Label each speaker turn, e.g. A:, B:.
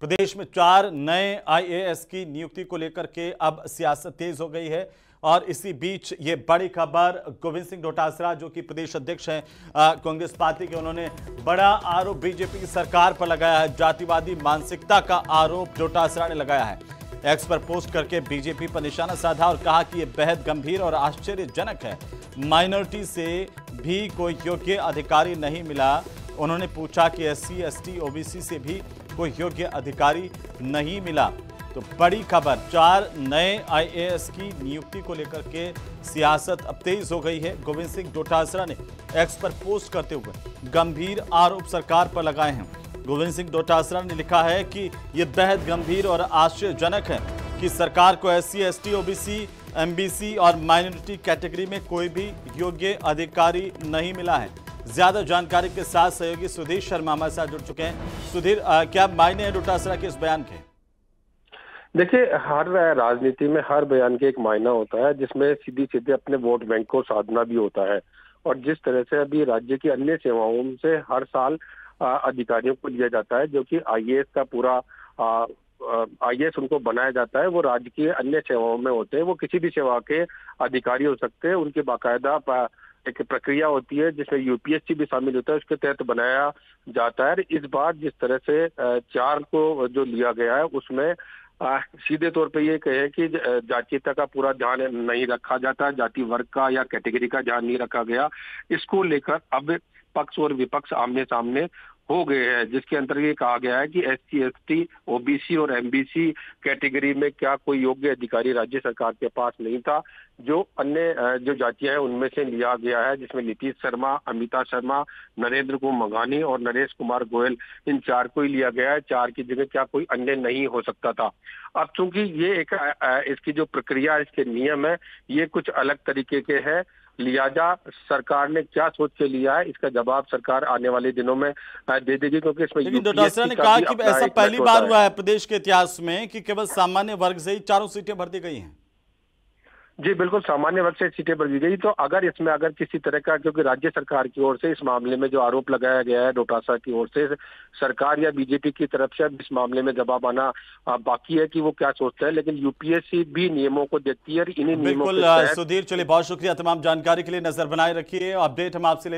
A: प्रदेश में 4 नए आईएएस की नियुक्ति को लेकर के अब सियासत तेज हो गई है और इसी बीच ये बड़ी खबर गोविंद सिंह डोटासरा जो कि प्रदेश अध्यक्ष हैं कांग्रेस पार्टी के, उन्होंने बड़ा आरोप बीजेपी की सरकार पर लगाया है। जातिवादी मानसिकता का आरोप डोटासरा ने लगाया है। एक्स पर पोस्ट करके बीजेपी पर निशाना साधा और कहा कि यह बेहद गंभीर और आश्चर्यजनक है। माइनॉरिटी से भी कोई योग्य अधिकारी नहीं मिला। उन्होंने पूछा कि एससी, एसटी, ओबीसी से भी कोई योग्य अधिकारी नहीं मिला। तो बड़ी खबर, 4 नए आईएएस की नियुक्ति को लेकर के सियासत अब तेज हो गई है। गोविंद सिंह डोटासरा ने एक्स पर पोस्ट करते हुए गंभीर आरोप सरकार पर लगाए हैं। गोविंद सिंह डोटासरा ने लिखा है कि यह बेहद गंभीर और आश्चर्यजनक है कि सरकार को एससी, एसटी, ओबीसी, एमबीसी और माइनॉरिटी कैटेगरी में कोई भी योग्य अधिकारी नहीं मिला है। ज्यादा जानकारी के साथ सहयोगी सुधीर शर्मा हमारे साथ जुड़ चुके हैं। सुधीर, क्या मायने हैं डोटासरा के इस बयान के?
B: देखिए, हर राजनीति में हर बयान के एक मायना होता है, जिसमें सीधी सीधे अपने वोट बैंक को साधना भी होता है। और जिस तरह से अभी राज्य की अन्य सेवाओं से हर साल अधिकारियों को लिया जाता है, जो कि आईएएस का पूरा आईएएस उनको बनाया जाता है, वो राज्य की अन्य सेवाओं में होते हैं। वो किसी भी सेवा के अधिकारी हो सकते हैं। उनकी बाकायदा एक प्रक्रिया होती है जिसमें यूपीएससी भी शामिल होता है, उसके तहत बनाया जाता है। इस बार जिस तरह से 4 को जो लिया गया है, उसमें सीधे तौर पे ये कहे कि जातीयता का पूरा ध्यान नहीं रखा जाता, जाति वर्ग का या कैटेगरी का ध्यान नहीं रखा गया। इसको लेकर अब पक्ष और विपक्ष आमने सामने हो गए हैं, जिसके अंतर्गत ये कहा गया है कि एससी, एसटी, ओबीसी और एमबीसी कैटेगरी में क्या कोई योग्य अधिकारी राज्य सरकार के पास नहीं था। जो अन्य जो जातियां हैं उनमें से लिया गया है, जिसमें नीतीश शर्मा, अमिता शर्मा, नरेंद्र को मंघानी और नरेश कुमार गोयल, इन 4 को ही लिया गया है। 4 की जगह क्या कोई अन्य नहीं हो सकता था। अब चूंकि ये एक इसकी जो प्रक्रिया, इसके नियम है, ये कुछ अलग तरीके के हैं। लिहाजा सरकार ने क्या सोच के लिया है, इसका जवाब सरकार आने वाले दिनों में दे देगी, क्योंकि इसमें
A: लेकिन डोटासरा ने कहा कि ऐसा पहली बार हुआ है प्रदेश के इतिहास में कि केवल सामान्य वर्ग से ही 4 सीटें भर दी गई हैं।
B: जी बिल्कुल, सामान्य वर्ग से सीटें भर दी गई। तो अगर किसी तरह का, क्योंकि राज्य सरकार की ओर से इस मामले में जो आरोप लगाया गया है डोटासरा की ओर से, सरकार या बीजेपी की तरफ से अब इस मामले में जवाब आना बाकी है कि वो क्या सोचते हैं। लेकिन यूपीएससी भी नियमों को देखती है, इन्हीं नियमों
A: के तहत। सुधीर, चलिए बहुत शुक्रिया तमाम जानकारी के लिए। नजर बनाए रखिए, अपडेट हम आपसे